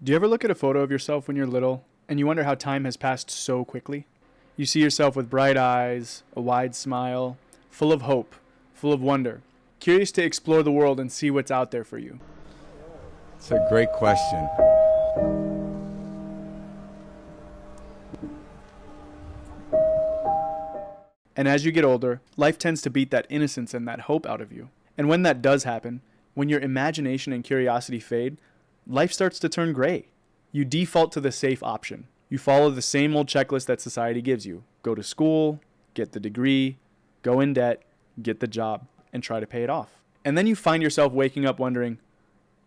Do you ever look at a photo of yourself when you're little and you wonder how time has passed so quickly? You see yourself with bright eyes, a wide smile, full of hope, full of wonder, curious to explore the world and see what's out there for you. It's a great question. And as you get older, life tends to beat that innocence and that hope out of you. And when that does happen, when your imagination and curiosity fade, life starts to turn gray. You default to the safe option. You follow the same old checklist that society gives you. Go to school, get the degree, go in debt, get the job, and try to pay it off. And then you find yourself waking up wondering,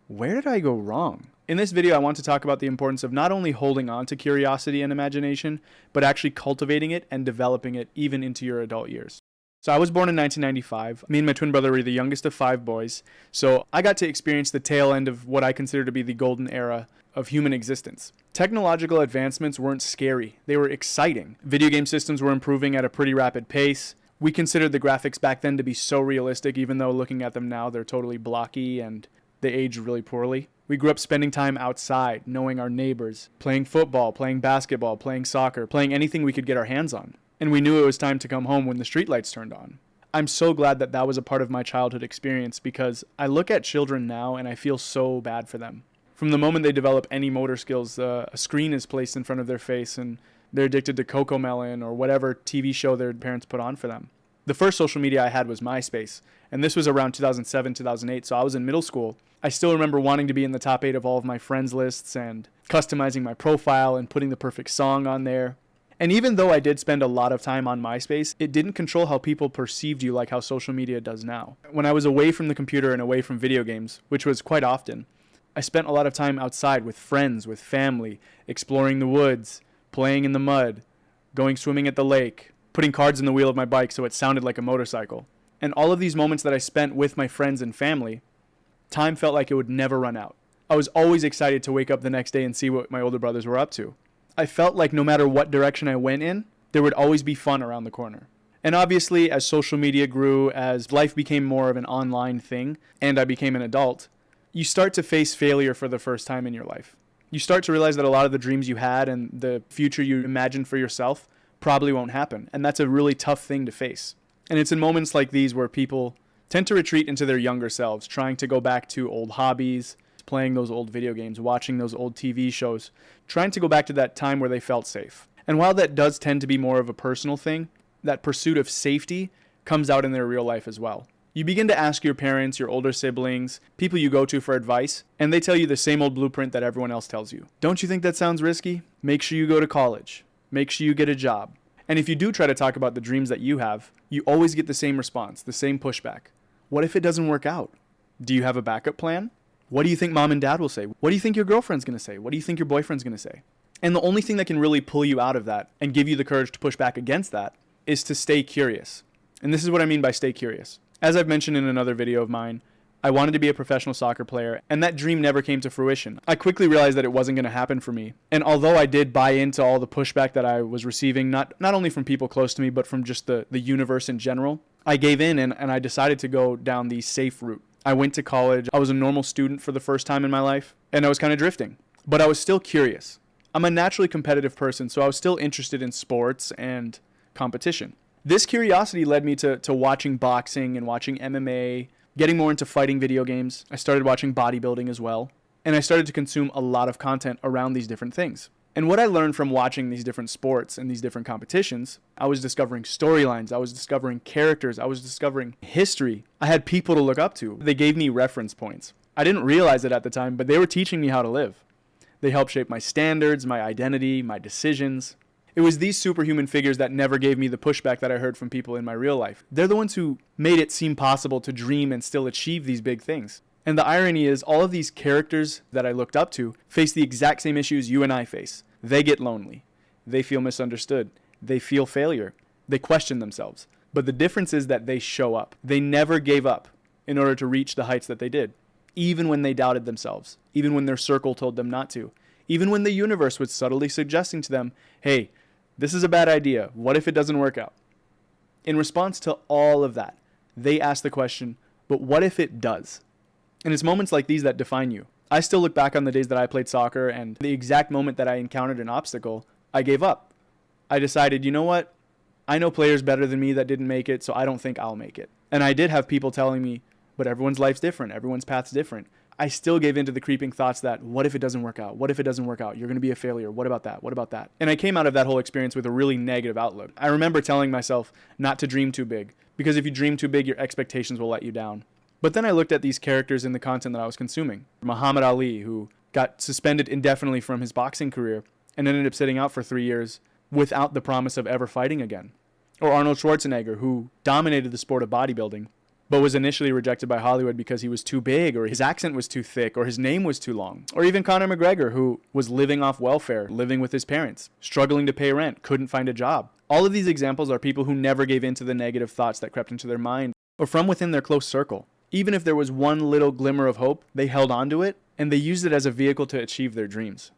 where did I go wrong? In this video, I want to talk about the importance of not only holding on to curiosity and imagination, but actually cultivating it and developing it even into your adult years. So I was born in 1995. Me and my twin brother were the youngest of 5 boys. So I got to experience the tail end of what I consider to be the golden era of human existence. Technological advancements weren't scary. They were exciting. Video game systems were improving at a pretty rapid pace. We considered the graphics back then to be so realistic, even though looking at them now, they're totally blocky and they age really poorly. We grew up spending time outside, knowing our neighbors, playing football, playing basketball, playing soccer, playing anything we could get our hands on. And we knew it was time to come home when the streetlights turned on. I'm so glad that that was a part of my childhood experience because I look at children now and I feel so bad for them. From the moment they develop any motor skills, a screen is placed in front of their face and they're addicted to Cocomelon or whatever TV show their parents put on for them. The first social media I had was MySpace, and this was around 2007, 2008, so I was in middle school. I still remember wanting to be in the top 8 of all of my friends' lists and customizing my profile and putting the perfect song on there. And even though I did spend a lot of time on MySpace, it didn't control how people perceived you like how social media does now. When I was away from the computer and away from video games, which was quite often, I spent a lot of time outside with friends, with family, exploring the woods, playing in the mud, going swimming at the lake, putting cards in the wheel of my bike so it sounded like a motorcycle. And all of these moments that I spent with my friends and family, time felt like it would never run out. I was always excited to wake up the next day and see what my older brothers were up to. I felt like no matter what direction I went in, there would always be fun around the corner. And obviously, as social media grew, as life became more of an online thing, and I became an adult, you start to face failure for the first time in your life. You start to realize that a lot of the dreams you had and the future you imagined for yourself probably won't happen. And that's a really tough thing to face. And it's in moments like these where people tend to retreat into their younger selves, trying to go back to old hobbies, playing those old video games, watching those old TV shows, trying to go back to that time where they felt safe. And while that does tend to be more of a personal thing, that pursuit of safety comes out in their real life as well. You begin to ask your parents, your older siblings, people you go to for advice, and they tell you the same old blueprint that everyone else tells you. Don't you think that sounds risky? Make sure you go to college. Make sure you get a job. And if you do try to talk about the dreams that you have, you always get the same response, the same pushback. What if it doesn't work out? Do you have a backup plan? What do you think mom and dad will say? What do you think your girlfriend's going to say? What do you think your boyfriend's going to say? And the only thing that can really pull you out of that and give you the courage to push back against that is to stay curious. And this is what I mean by stay curious. As I've mentioned in another video of mine, I wanted to be a professional soccer player, and that dream never came to fruition. I quickly realized that it wasn't going to happen for me. And although I did buy into all the pushback that I was receiving, not only from people close to me, but from just the universe in general, I gave in and I decided to go down the safe route. I went to college. I was a normal student for the first time in my life, and I was kind of drifting. But I was still curious. I'm a naturally competitive person, so I was still interested in sports and competition. This curiosity led me to watching boxing and watching MMA, getting more into fighting video games. I started watching bodybuilding as well, and I started to consume a lot of content around these different things. And what I learned from watching these different sports and these different competitions, I was discovering storylines, I was discovering characters, I was discovering history. I had people to look up to. They gave me reference points. I didn't realize it at the time, but they were teaching me how to live. They helped shape my standards, my identity, my decisions. It was these superhuman figures that never gave me the pushback that I heard from people in my real life. They're the ones who made it seem possible to dream and still achieve these big things. And the irony is, all of these characters that I looked up to face the exact same issues you and I face. They get lonely. They feel misunderstood. They feel failure. They question themselves. But the difference is that they show up. They never gave up in order to reach the heights that they did. Even when they doubted themselves. Even when their circle told them not to. Even when the universe was subtly suggesting to them, hey, this is a bad idea. What if it doesn't work out? In response to all of that, they ask the question, but what if it does? And it's moments like these that define you. I still look back on the days that I played soccer, and the exact moment that I encountered an obstacle, I gave up. I decided, you know what? I know players better than me that didn't make it, so I don't think I'll make it. And I did have people telling me, but everyone's life's different. Everyone's path's different. I still gave into the creeping thoughts that, what if it doesn't work out? What if it doesn't work out? You're going to be a failure. What about that? What about that? And I came out of that whole experience with a really negative outlook. I remember telling myself not to dream too big, because if you dream too big, your expectations will let you down. But then I looked at these characters in the content that I was consuming. Muhammad Ali, who got suspended indefinitely from his boxing career and ended up sitting out for 3 years without the promise of ever fighting again. Or Arnold Schwarzenegger, who dominated the sport of bodybuilding, but was initially rejected by Hollywood because he was too big, or his accent was too thick, or his name was too long. Or even Conor McGregor, who was living off welfare, living with his parents, struggling to pay rent, couldn't find a job. All of these examples are people who never gave in to the negative thoughts that crept into their mind, or from within their close circle. Even if there was one little glimmer of hope, they held onto it, and they used it as a vehicle to achieve their dreams.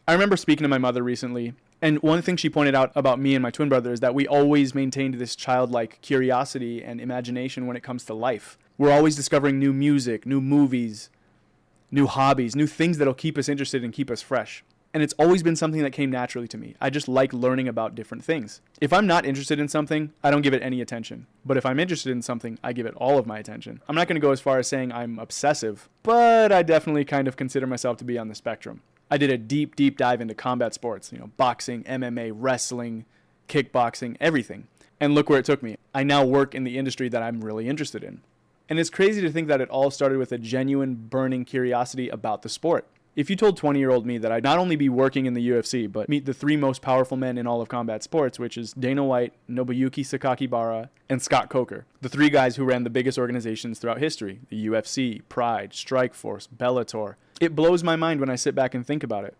I remember speaking to my mother recently, and one thing she pointed out about me and my twin brother is that we always maintained this childlike curiosity and imagination when it comes to life. We're always discovering new music, new movies, new hobbies, new things that'll keep us interested and keep us fresh. And it's always been something that came naturally to me. I just like learning about different things. If I'm not interested in something, I don't give it any attention. But if I'm interested in something, I give it all of my attention. I'm not going to go as far as saying I'm obsessive, but I definitely kind of consider myself to be on the spectrum. I did a deep dive into combat sports, boxing, MMA, wrestling, kickboxing, everything. And look where it took me. I now work in the industry that I'm really interested in. And it's crazy to think that it all started with a genuine burning curiosity about the sport. If you told 20-year-old me that I'd not only be working in the UFC, but meet the 3 most powerful men in all of combat sports, which is Dana White, Nobuyuki Sakakibara, and Scott Coker, the 3 guys who ran the biggest organizations throughout history, the UFC, Pride, Strikeforce, Bellator. It blows my mind when I sit back and think about it.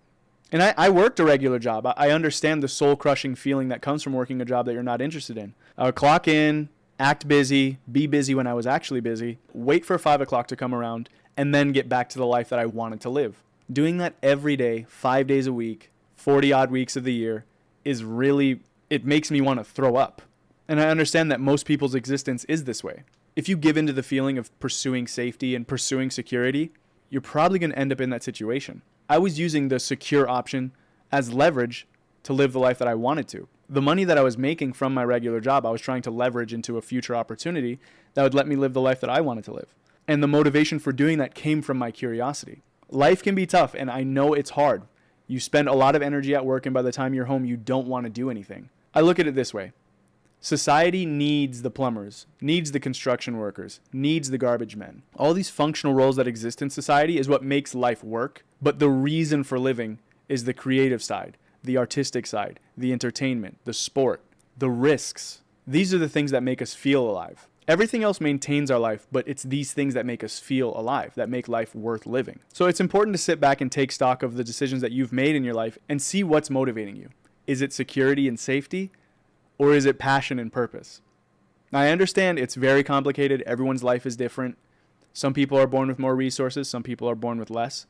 And I worked a regular job. I understand the soul-crushing feeling that comes from working a job that you're not interested in. I would clock in, act busy, be busy when I was actually busy, wait for 5 o'clock to come around, and then get back to the life that I wanted to live. Doing that every day, 5 days a week, 40-odd weeks of the year, is really, it makes me want to throw up. And I understand that most people's existence is this way. If you give into the feeling of pursuing safety and pursuing security, you're probably going to end up in that situation. I was using the secure option as leverage to live the life that I wanted to. The money that I was making from my regular job, I was trying to leverage into a future opportunity that would let me live the life that I wanted to live. And the motivation for doing that came from my curiosity. Life can be tough, and I know it's hard. You spend a lot of energy at work, and by the time you're home, you don't want to do anything. I look at it this way. Society needs the plumbers, needs the construction workers, needs the garbage men. All these functional roles that exist in society is what makes life work, but the reason for living is the creative side, the artistic side, the entertainment, the sport, the risks. These are the things that make us feel alive. Everything else maintains our life, but it's these things that make us feel alive, that make life worth living. So it's important to sit back and take stock of the decisions that you've made in your life and see what's motivating you. Is it security and safety, or is it passion and purpose? Now, I understand it's very complicated. Everyone's life is different. Some people are born with more resources. Some people are born with less.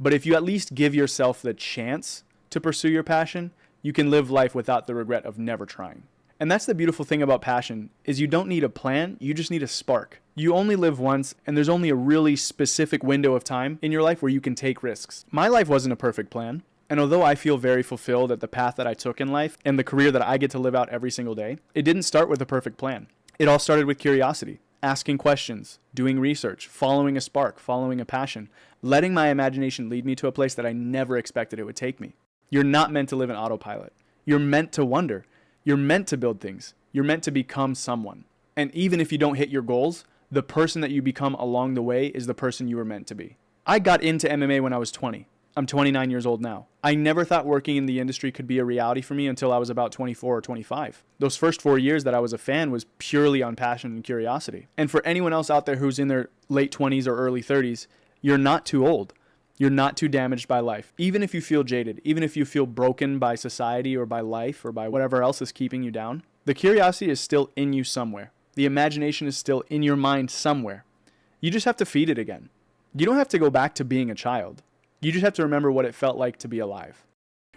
But if you at least give yourself the chance to pursue your passion, you can live life without the regret of never trying. And that's the beautiful thing about passion, is you don't need a plan, you just need a spark. You only live once, and there's only a really specific window of time in your life where you can take risks. My life wasn't a perfect plan, and although I feel very fulfilled at the path that I took in life and the career that I get to live out every single day, it didn't start with a perfect plan. It all started with curiosity, asking questions, doing research, following a spark, following a passion, letting my imagination lead me to a place that I never expected it would take me. You're not meant to live in autopilot. You're meant to wonder. You're meant to build things. You're meant to become someone. And even if you don't hit your goals, the person that you become along the way is the person you were meant to be. I got into MMA when I was 20. I'm 29 years old now. I never thought working in the industry could be a reality for me until I was about 24 or 25. Those first 4 years that I was a fan was purely on passion and curiosity. And for anyone else out there who's in their late 20s or early 30s, you're not too old. You're not too damaged by life. Even if you feel jaded, even if you feel broken by society or by life or by whatever else is keeping you down, the curiosity is still in you somewhere. The imagination is still in your mind somewhere. You just have to feed it again. You don't have to go back to being a child. You just have to remember what it felt like to be alive.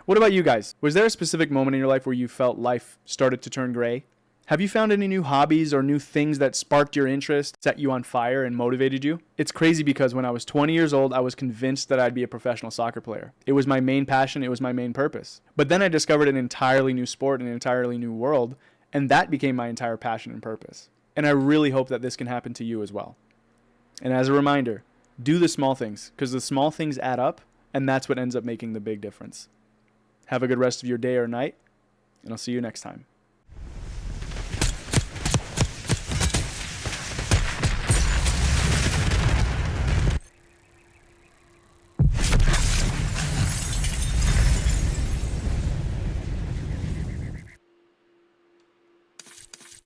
What about you guys? Was there a specific moment in your life where you felt life started to turn gray? Have you found any new hobbies or new things that sparked your interest, set you on fire, and motivated you? It's crazy because when I was 20 years old, I was convinced that I'd be a professional soccer player. It was my main passion, it was my main purpose. But then I discovered an entirely new sport, an entirely new world, and that became my entire passion and purpose. And I really hope that this can happen to you as well. And as a reminder, do the small things, because the small things add up, and that's what ends up making the big difference. Have a good rest of your day or night, and I'll see you next time.